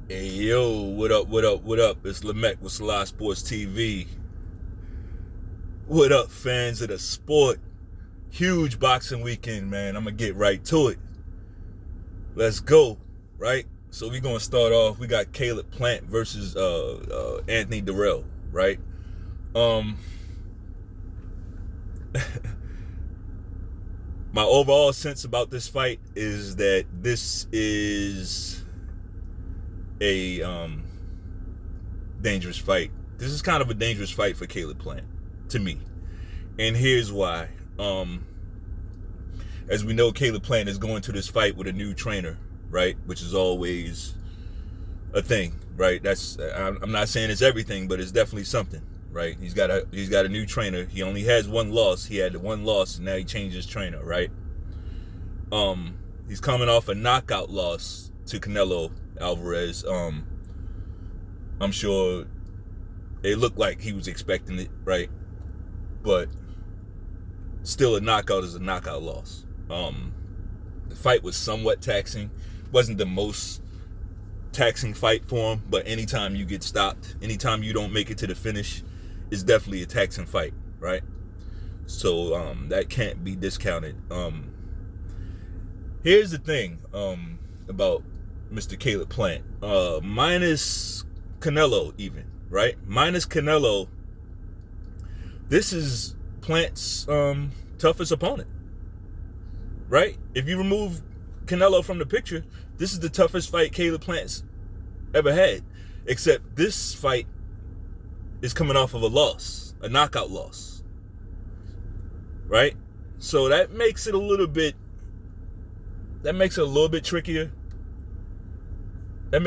Hey yo, what up, what up, what up? It's Lamech with Salah Sports TV. What up, fans of the sport? Huge boxing weekend, man. I'm gonna get right to it. Let's go, right? So we're gonna start off. We got Caleb Plant versus Anthony Dirrell, right? Um my overall sense about this fight is that this is a dangerous fight. This is kind of a dangerous fight for Caleb Plant, to me. And here's why. As we know, Caleb Plant is going to this fight with a new trainer, right? Which is always a thing, right? I'm not saying it's everything, but it's definitely something, right? He's got a new trainer. He only has one loss. He had the one loss, and now he changed his trainer, right? He's coming off a knockout loss to Canelo Alvarez. I'm sure it looked like he was expecting it, right? But still, a knockout is a knockout loss. The fight was somewhat taxing. Wasn't the most taxing fight for him, but anytime you get stopped, anytime you don't make it to the finish, it's definitely a taxing fight, right? So that can't be discounted. Here's the thing about Mr. Caleb Plant. Minus Canelo, even, right? Minus Canelo, this is Plant's toughest opponent, right? If you remove Canelo from the picture, this is the toughest fight Caleb Plant's ever had. Except this fight is coming off of a loss, a knockout loss, right? So that makes it a little bit trickier. But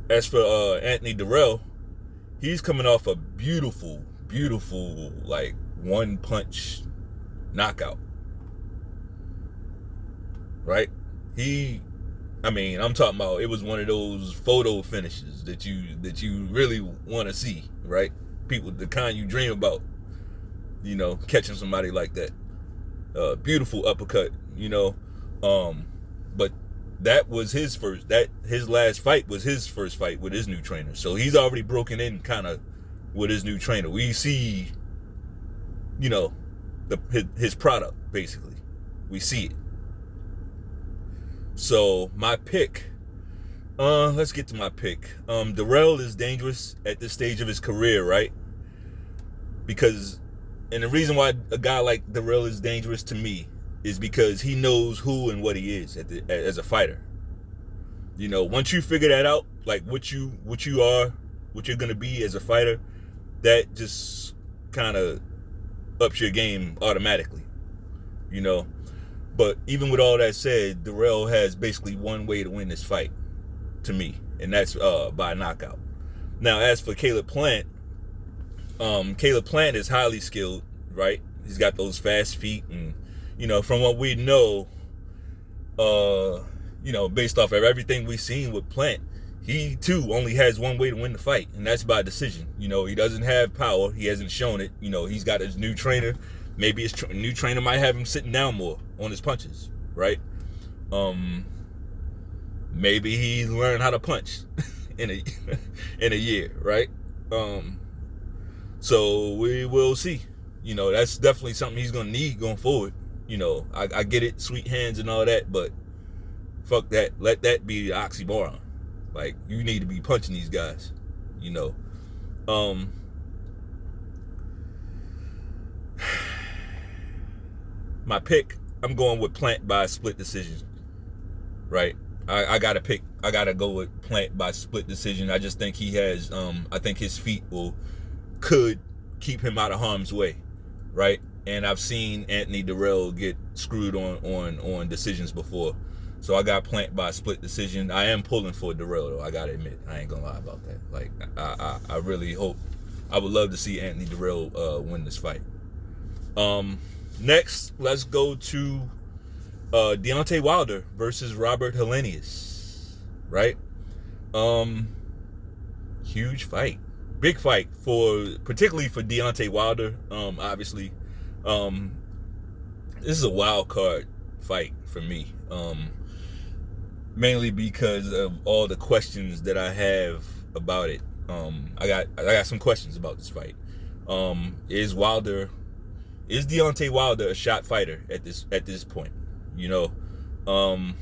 as for Anthony Dirrell, he's coming off a beautiful, like, one punch knockout, right? I'm talking about, it was one of those photo finishes that you really want to see, right? People, the kind you dream about, catching somebody like that. Beautiful uppercut, but that was his last fight was his first fight with his new trainer. So he's already broken in kind of with his new trainer. We see, his product, basically. We see it. So my pick, let's get to my pick. Dirrell is dangerous at this stage of his career, right? And the reason why a guy like Dirrell is dangerous to me is because he knows who and what he is as a fighter. Once you figure that out, like what you are, what you're gonna be as a fighter, that just kind of ups your game automatically. But even with all that said, Dirrell has basically one way to win this fight, to me, and that's by knockout. Now, as for Caleb Plant, Caleb Plant is highly skilled, right? He's got those fast feet, and from what we know, based off of everything we've seen with Plant, he too only has one way to win the fight, and that's by decision. He doesn't have power. He hasn't shown it. He's got his new trainer. Maybe his new trainer might have him sitting down more on his punches, right? Maybe he learned how to punch in a year, right? So we will see. That's definitely something he's gonna need going forward. I get it, sweet hands and all that, but fuck that. Let that be the oxymoron. Like, you need to be punching these guys. My pick, I'm going with Plant by split decision, right? I gotta go with Plant by split decision. I just think he has, I think his feet could keep him out of harm's way, right? And I've seen Anthony Dirrell get screwed on decisions before. So I got Plant by split decision. I am pulling for Dirrell, though. I gotta admit, I ain't gonna lie about that. Like, I really hope, I would love to see Anthony Dirrell win this fight. Next, let's go to Deontay Wilder versus Robert Helenius, right? Huge fight, big fight particularly for Deontay Wilder. Obviously, this is a wild card fight for me. mainly because of all the questions that I have about it. I got some questions about this fight. Is Deontay Wilder a shot fighter at this point? You know,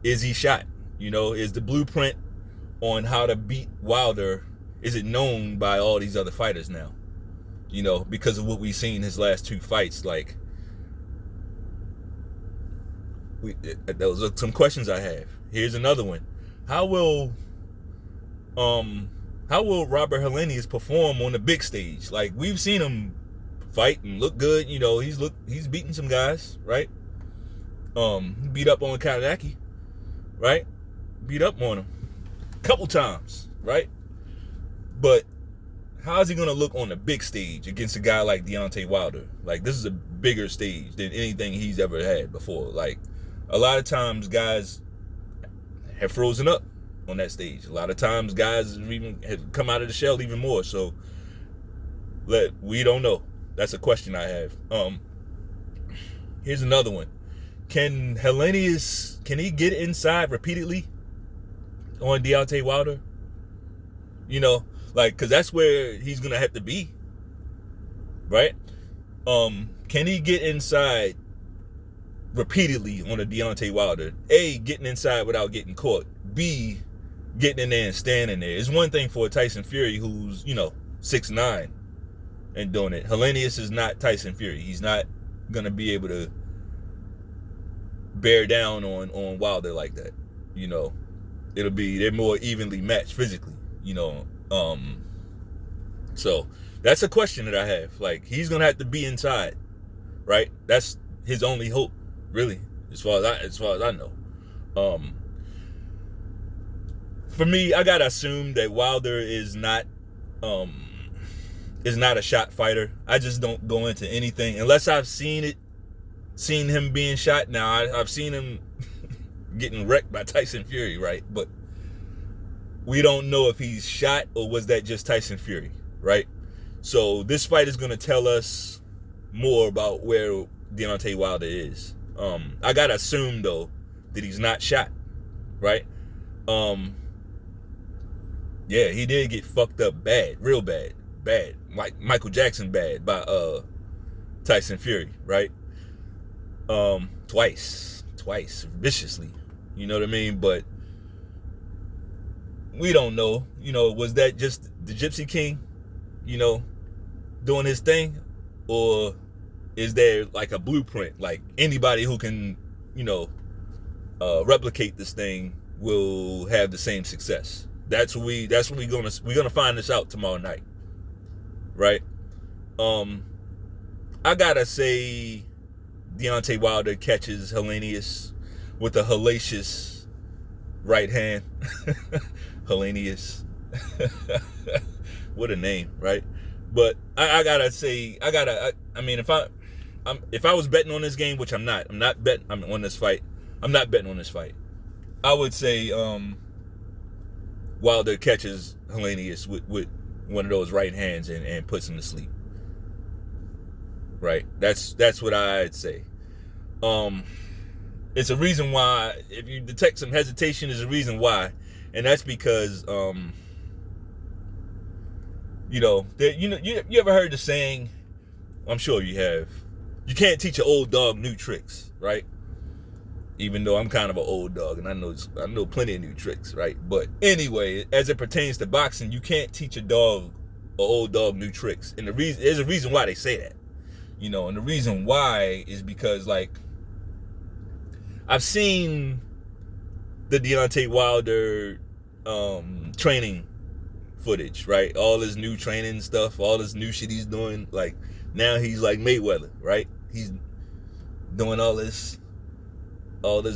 is he shot? You know, is the blueprint on how to beat Wilder, is it known by all these other fighters now? You know, because of what we've seen his last two fights. Like, those are some questions I have. Here's another one. How will Robert Helenius perform on the big stage? Like, we've seen him fight and look good. You know, he's beating some guys, right? Beat up on Kanadaki, right? Beat up on him a couple times, right? But how is he gonna look on the big stage against a guy like Deontay Wilder? Like, this is a bigger stage than anything he's ever had before. Like, a lot of times guys have frozen up on that stage. A lot of times guys have come out of the shell even more. So we don't know. That's a question I have. Here's another one. Can he get inside repeatedly on Deontay Wilder? You know, like, because that's where he's gonna have to be, right? Can he get inside repeatedly on a Deontay Wilder? A, getting inside without getting caught. B, getting in there and standing there. It's one thing for a Tyson Fury who's, 6'9" and doing it. Helenius is not Tyson Fury. He's not gonna be able to bear down on Wilder like that. You know, they're more evenly matched physically. So that's a question that I have. Like, he's gonna have to be inside, right? That's his only hope, really, as far as I know. For me, I gotta assume that Wilder is not a shot fighter. I just don't go into anything unless I've seen him being shot. Now, I've seen him getting wrecked by Tyson Fury, right? But we don't know if he's shot or was that just Tyson Fury, right? So this fight is going to tell us more about where Deontay Wilder is. I got to assume, though, that he's not shot, right? Yeah, he did get fucked up bad, real bad, like Michael Jackson bad by Tyson Fury, right? Twice, viciously, you know what I mean? But we don't know, was that just the Gypsy King, doing his thing? Or is there like a blueprint, like anybody who can, replicate this thing will have the same success? We're gonna find this out tomorrow night, right? I gotta say Deontay Wilder catches Helenius with a hellacious right hand. Helenius. What a name, right? But I gotta say, if I was betting on this game, which I'm not betting on this fight. I'm not betting on this fight. I would say Wilder catches Helenius with one of those right hands and puts him to sleep. Right? That's what I'd say. It's a reason why, if you detect some hesitation, there's a reason why. And that's because, you ever heard the saying, I'm sure you have, you can't teach an old dog new tricks, right? Even though I'm kind of an old dog and I know plenty of new tricks, right? But anyway, as it pertains to boxing, you can't teach an old dog new tricks. And there's a reason why they say that, and the reason why is because, like, I've seen the Deontay Wilder training footage, right? All his new training stuff, all this new shit he's doing. Like, now he's like Mayweather, right? He's doing all this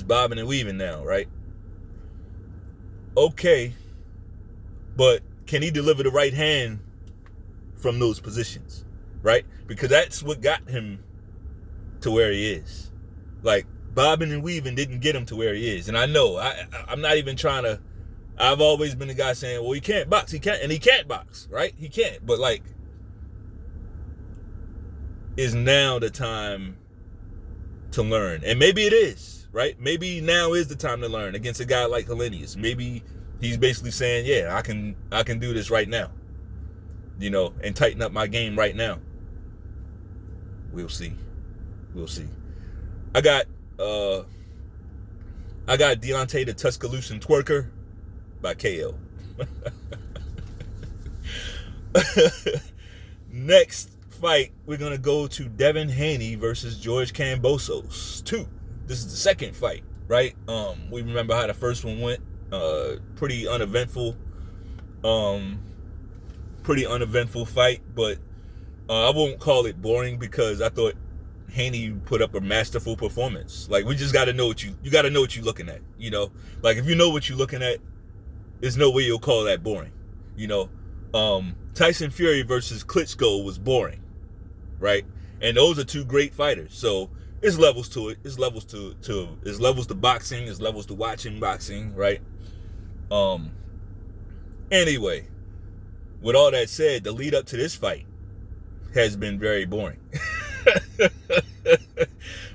bobbing and weaving now, right? Okay, but can he deliver the right hand from those positions, right? Because that's what got him to where he is. Like, bobbing and weaving didn't get him to where he is. And I know, I'm not even trying to, I've always been the guy saying, well, he can't box, he can't box, right? He can't, but, like, is now the time to learn. And maybe it is, right? Maybe now is the time to learn against a guy like Helenius. Maybe he's basically saying, yeah, I can do this right now, and tighten up my game right now. We'll see. I got Deontay the Tuscaloosan Twerker by KO. Next fight, we're gonna go to Devin Haney versus George Kambosos 2. This is the second fight, right? We remember how the first one went. Pretty uneventful fight, but I won't call it boring because I thought Haney put up a masterful performance. Like, we just got to know what you got to know what you're looking at, Like, if you know what you're looking at, there's no way you'll call that boring, Tyson Fury versus Klitschko was boring, right? And those are two great fighters. So there's levels to it. There's levels to boxing. There's levels to watching boxing, right? Anyway, with all that said, the lead up to this fight has been very boring.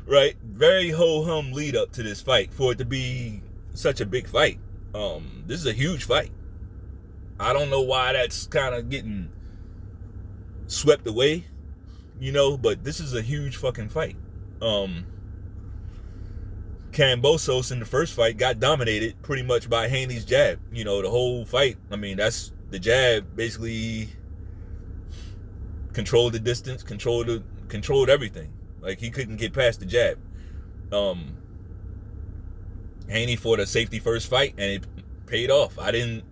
Right? Very ho-hum lead up to this fight for it to be such a big fight. This is a huge fight. I don't know why that's kind of getting swept away, but this is a huge fucking fight. Kambosos in the first fight got dominated pretty much by Haney's jab. The whole fight, that's the jab basically controlled the distance, controlled everything. Like, he couldn't get past the jab. Haney fought a safety first fight and it paid off. I didn't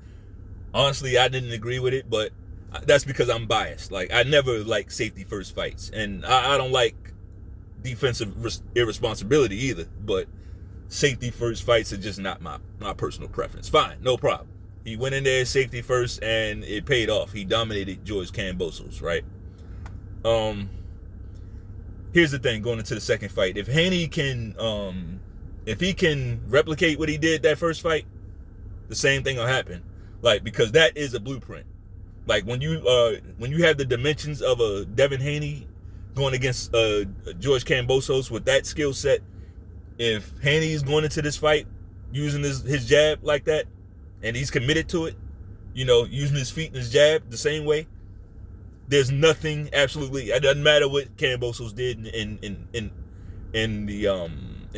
agree with it, but that's because I'm biased. Like, I never like safety first fights, and I don't like defensive irresponsibility either, but safety first fights are just not my personal preference. Fine, no problem. He went in there safety first and it paid off. He dominated George Kambosos, right? Here's the thing going into the second fight. If Haney can replicate what he did that first fight, the same thing will happen. Like, because that is a blueprint. Like, when you have the dimensions of a Devin Haney going against George Kambosos with that skill set, if Haney's going into this fight using his jab like that, and he's committed to it, using his feet and his jab the same way, there's nothing, absolutely, it doesn't matter what Kambosos did in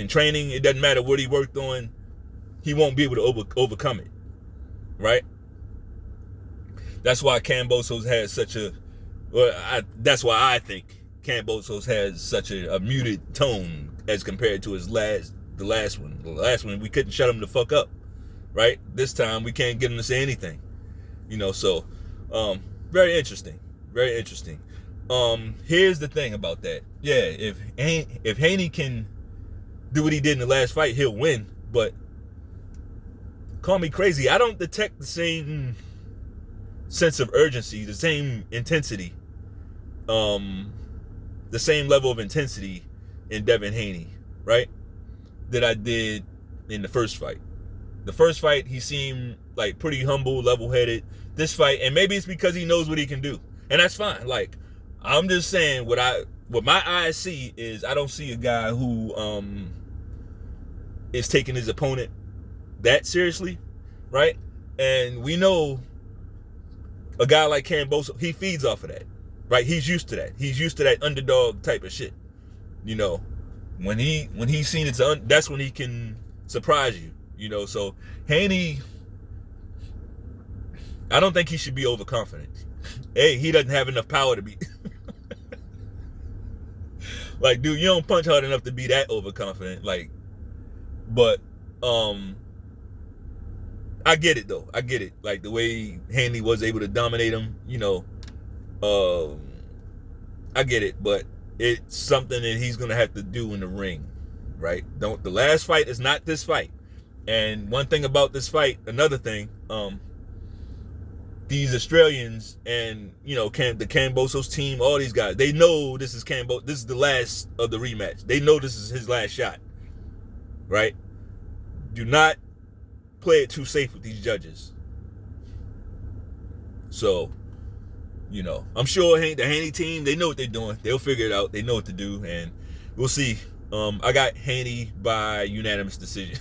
training. It doesn't matter what he worked on. He won't be able to overcome it, right? That's why Kambosos has such a, that's why I think Kambosos has such a muted tone as compared to the last one. The last one, we couldn't shut him the fuck up, right? This time, we can't get him to say anything, so, very interesting. Very interesting. Here's the thing about that. Yeah, if Haney can do what he did in the last fight, he'll win. But call me crazy, I don't detect the same sense of urgency, the same intensity, the same level of intensity in Devin Haney, right, that I did in the first fight. The first fight, he seemed like pretty humble, level-headed. This fight, and maybe it's because he knows what he can do. And that's fine. Like, I'm just saying what my eyes see is, I don't see a guy who is taking his opponent that seriously, right? And we know a guy like Kambosos, he feeds off of that, right? He's used to that. He's used to that underdog type of shit. When he's seen it's that's when he can surprise you. So Haney, I don't think he should be overconfident. Hey, he doesn't have enough power to be. Like, dude, you don't punch hard enough to be that overconfident. Like, but I get it though. I get it. Like, the way Haney was able to dominate him, I get it, but it's something that he's gonna have to do in the ring, right? The last fight is not this fight. And one thing about this fight, another thing, these Australians and, the Kambosos team, all these guys, they know this is this is the last of the rematch. They know this is his last shot, right? Do not play it too safe with these judges. So, I'm sure the Haney team, they know what they're doing. They'll figure it out. They know what to do, and we'll see I got Haney by unanimous decision.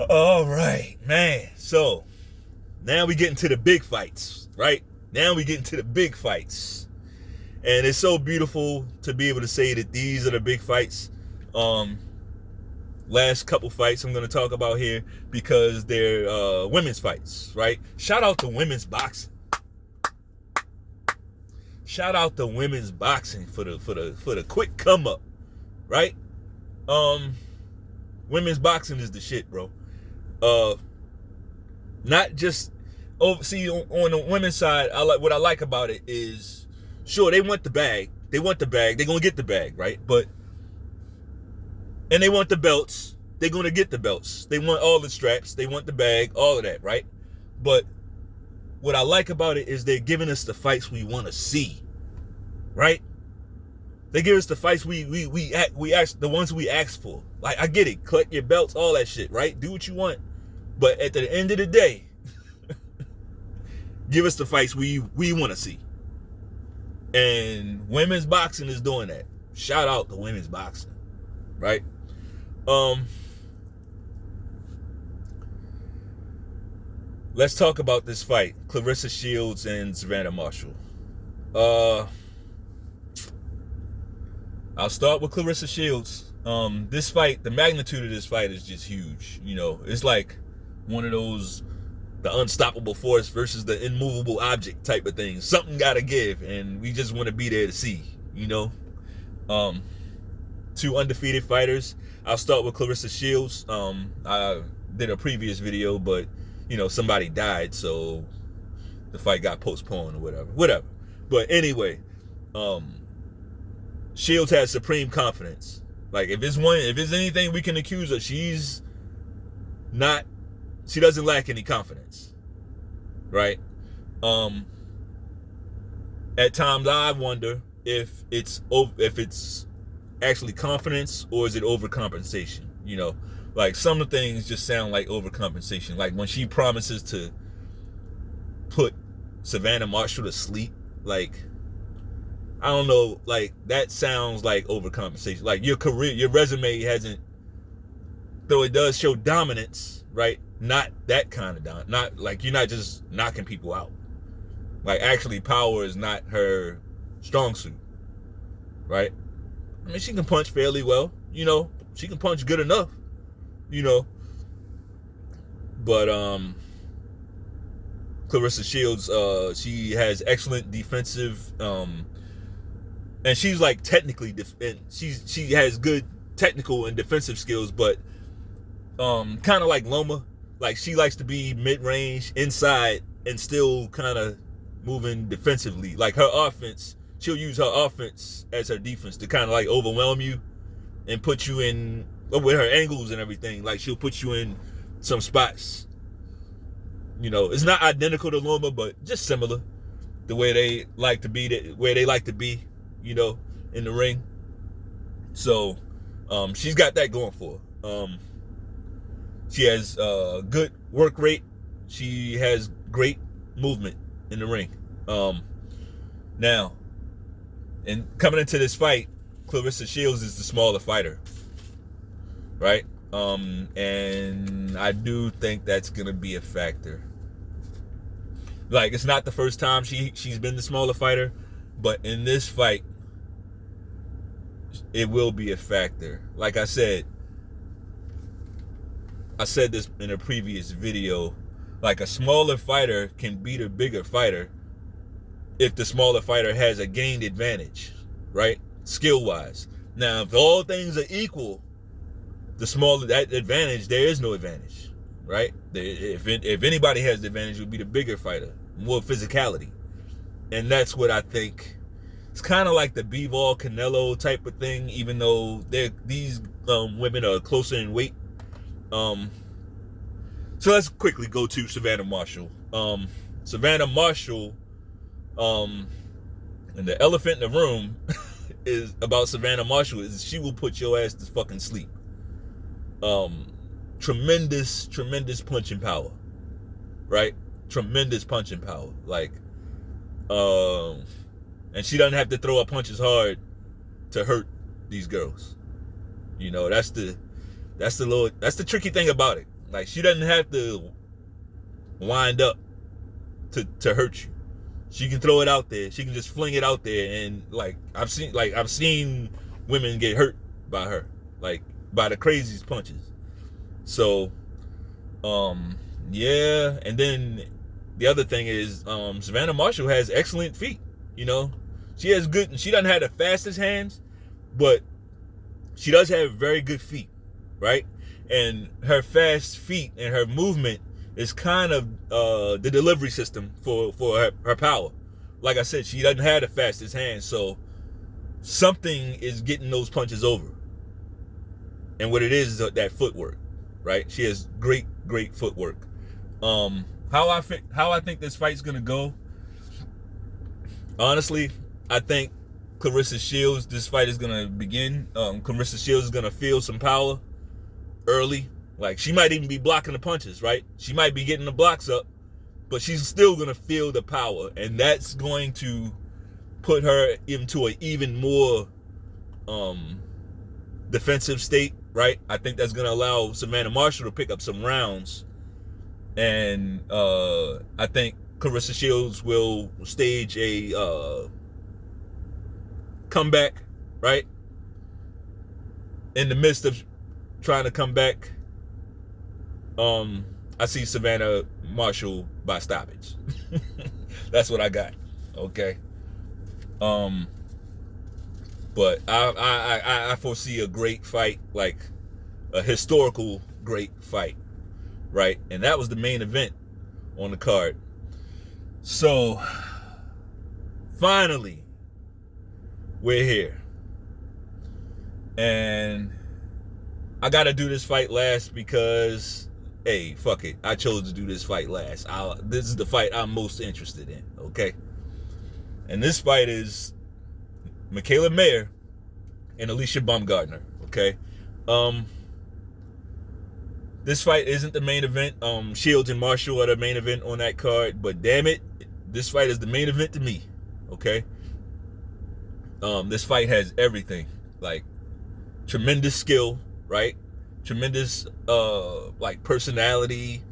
All right, man. So now we get into the big fights, right? Now we get into the big fights. And it's so beautiful to be able to say that these are the big fights. Last couple fights I'm going to talk about here because they're women's fights, right? Shout out to women's boxing. Shout out to women's boxing for the quick come up, right? Women's boxing is the shit, bro. Not just see on the women's side. What I like about it is, sure, they want the bag. They're gonna get the bag, right? And they want the belts. They're gonna get the belts. They want all the straps. They want the bag. All of that, right? But what I like about it is they're giving us the fights we want to see, right? They give us the fights we ask, the ones we ask for. Like, I get it, collect your belts, all that shit, right? Do what you want, but at the end of the day, give us the fights we want to see. And women's boxing is doing that. Shout out to women's boxing, right? Let's talk about this fight, Claressa Shields and Savannah Marshall. I'll start with Claressa Shields. This fight, the magnitude of this fight is just huge. You know, it's like one of those, the unstoppable force versus the immovable object type of thing. Something gotta give, and we just want to be there to see, you know. Two undefeated fighters. I'll start with Claressa Shields. I did a previous video, but you know, somebody died, so the fight got postponed or whatever. But anyway, Shields has supreme confidence. Like, if it's anything we can accuse her, she doesn't lack any confidence, right? At times I wonder if it's actually confidence or is it overcompensation, you know? Like, some of the things just sound like overcompensation. Like when she promises to put Savannah Marshall to sleep, like, I don't know, like, that sounds like overcompensation. Like, your resume hasn't, though it does show dominance, right? Not that kind of dominance. Not like you're not just knocking people out. Like, actually, power is not her strong suit, right? I mean, she can punch fairly well, you know. She can punch good enough, you know. But Claressa Shields, she has excellent defensive, and she's like technically, she has good technical and defensive skills, but kind of like Loma, like she likes to be mid-range inside and still kind of moving defensively. Like her offense, she'll use her offense as her defense to kind of like overwhelm you and put you in, with her angles and everything. Like, she'll put you in some spots. You know, it's not identical to Loma, but just similar. The way they like to be, you know, in the ring. So, she's got that going for her. She has good work rate. She has great movement in the ring. Now, and coming into this fight, Claressa Shields is the smaller fighter, right? And I do think that's gonna be a factor. Like, it's not the first time she's been the smaller fighter, but in this fight, it will be a factor. Like I said this in a previous video, like, a smaller fighter can beat a bigger fighter if the smaller fighter has a gained advantage, right? Skill-wise. Now, if all things are equal, the smaller that advantage, there is no advantage, right? If anybody has the advantage, it would be the bigger fighter, more physicality. And that's what I think. It's kind of like the Bivol Canelo type of thing, even though these women are closer in weight. So let's quickly go to Savannah Marshall. Savannah Marshall, and the elephant in the room is about Savannah Marshall is she will put your ass to fucking sleep. Tremendous punching power, right? Tremendous punching power. Like, and she doesn't have to throw her punches hard to hurt these girls. You know, that's the tricky thing about it. Like, she doesn't have to wind up to hurt you. She can throw it out there. She can just fling it out there, and like I've seen women get hurt by her, like by the craziest punches. So, yeah. And then the other thing is, Savannah Marshall has excellent feet. You know, she doesn't have the fastest hands, but she does have very good feet, right? And her fast feet and her movement is kind of the delivery system for her power. Like I said, she doesn't have the fastest hands, so something is getting those punches over. And what it is that footwork, right? She has great footwork. How I think this fight's gonna go. Honestly, I think Claressa Shields, this fight is gonna begin. Claressa Shields is gonna feel some power early. Like, she might even be blocking the punches, right? She might be getting the blocks up, but she's still gonna feel the power, and that's going to put her into an even more defensive state, right? I think that's gonna allow Savannah Marshall to pick up some rounds, and I think Claressa Shields will stage a comeback, right? In the midst of trying to come back, I see Savannah Marshall by stoppage. That's what I got. Okay. But I foresee a great fight, like a historical great fight, right? And that was the main event on the card. So finally, we're here. And I gotta do this fight last because, hey, fuck it. I chose to do this fight last. This is the fight I'm most interested in, okay? And this fight is Mikaela Mayer and Alicia Baumgardner, okay? This fight isn't the main event. Shields and Marshall are the main event on that card, but damn it, this fight is the main event to me, okay? This fight has everything, like tremendous skill, right? Tremendous like personality,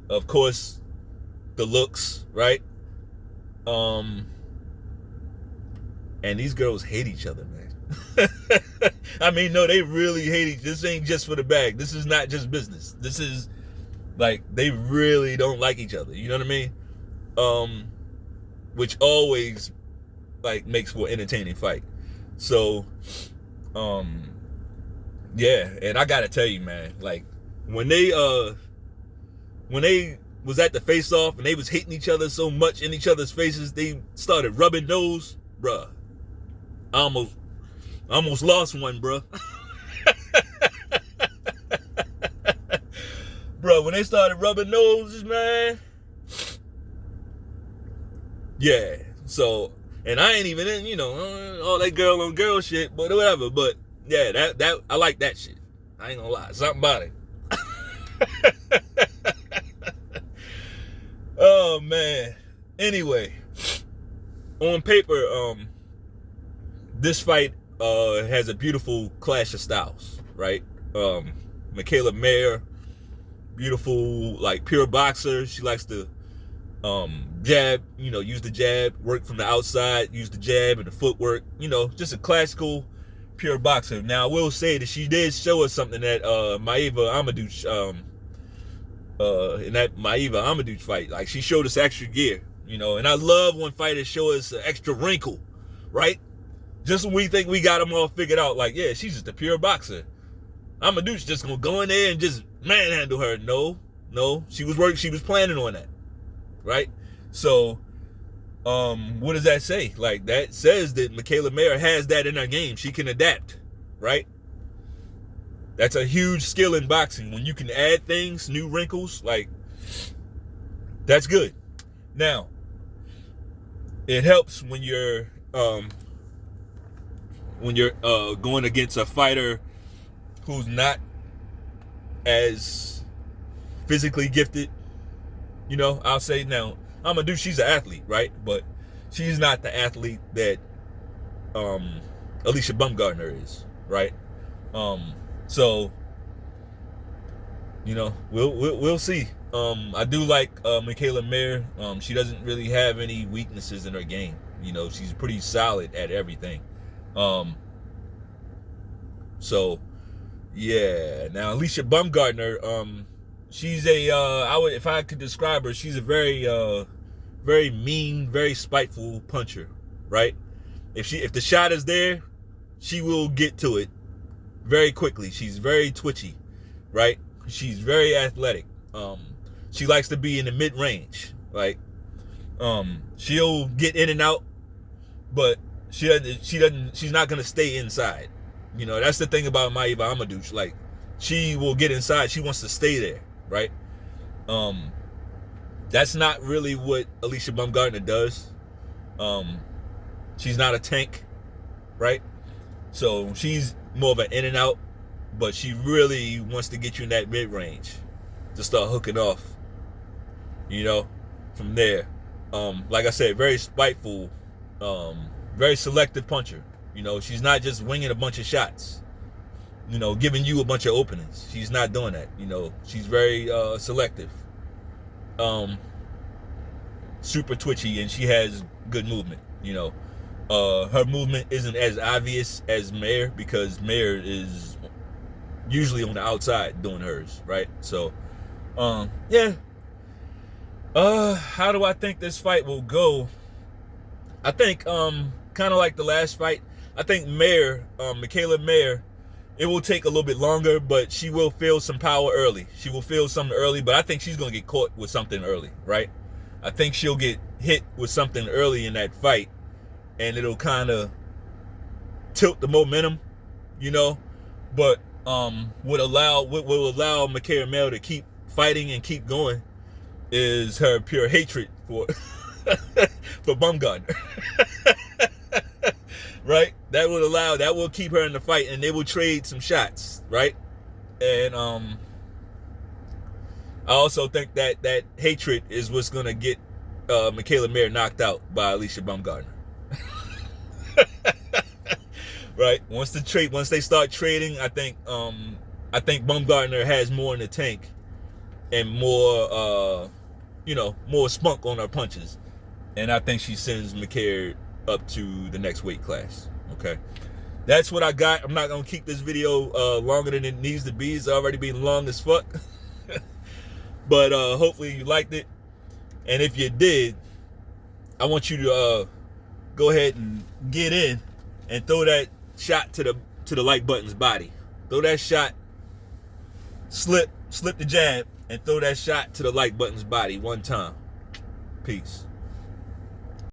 of course, the looks, right? And these girls hate each other, man. I mean, no, they really hate each other. This ain't just for the bag. This is not just business. This is like, they really don't like each other. You know what I mean? Which always like makes for an entertaining fight. So, yeah, and I gotta tell you, man, like when they was at the face-off and they was hitting each other so much in each other's faces, they started rubbing nose, bruh. I almost lost one, bruh. Bruh, when they started rubbing noses, man. Yeah, so, and I ain't even in, you know, all that girl on girl shit, but whatever. But yeah, that I like that shit. I ain't gonna lie, something about it. Oh man. Anyway, on paper, this fight has a beautiful clash of styles, right? Mikaela Mayer, beautiful, like pure boxer. She likes to jab, you know, use the jab, work from the outside, use the jab and the footwork, you know, just a classical pure boxer. Now, I will say that she did show us something that Maeva Amadouche, in that Maeva Amadouche fight. Like, she showed us extra gear, you know, and I love when fighters show us an extra wrinkle, right? Just when we think we got them all figured out, like, yeah, she's just a pure boxer. Amadouche just gonna go in there and just manhandle her. No, she was planning on that, right? So, what does that say? Like, that says that Mikaela Mayer has that in her game. She can adapt, right? That's a huge skill in boxing. When you can add things, new wrinkles, like, that's good. Now, it helps when you're going against a fighter who's not as physically gifted. You know, I'll say now, Amadou, she's an athlete, right? But she's not the athlete that Alicia Baumgardner is, right? So we'll see. I do like Mikaela Mayer. She doesn't really have any weaknesses in her game. She's pretty solid at everything. So yeah. Now Alicia Baumgardner, she's if I could describe her, she's a very mean, very spiteful puncher, right? If the shot is there, she will get to it very quickly. She's very twitchy, right? She's very athletic. She likes to be in the mid-range. Like, she'll get in and out, but she's not gonna stay inside. That's the thing about Maeva Amadouche. Like, she will get inside. She wants to stay there, right? That's not really what Alicia Baumgardner does. She's not a tank, right? So she's more of an in and out, but she really wants to get you in that mid range to start hooking off. From there. Like I said, very spiteful, very selective puncher. She's not just winging a bunch of shots, giving you a bunch of openings. She's not doing that. She's very selective. Super twitchy, and she has good movement. Her movement isn't as obvious as Mayer, because Mayer is usually on the outside doing hers, right? So, yeah. How do I think this fight will go? I think, kind of like the last fight, I think Mikaela Mayer, it will take a little bit longer, but she will feel some power early. She will feel something early, but I think she's going to get caught with something early, right? I think she'll get hit with something early in that fight, and it'll kind of tilt the momentum, but what will allow Mikaela Mayer to keep fighting and keep going is her pure hatred for Baumgardner. Right? That will keep her in the fight, and they will trade some shots, right? And I also think that hatred is what's gonna get Mikaela Mayer knocked out by Alicia Baumgardner. Right? Once they start trading, I think Baumgardner has more in the tank and more more spunk on her punches, and I think she sends Mikaela up to the next weight class. Okay, that's what I got. I'm not gonna keep this video longer than it needs to be. It's already been long as fuck. But hopefully you liked it, and if you did, I want you to go ahead and get in and throw that shot to the like button's body. Throw that shot, slip the jab, and throw that shot to the like button's body one time. Peace.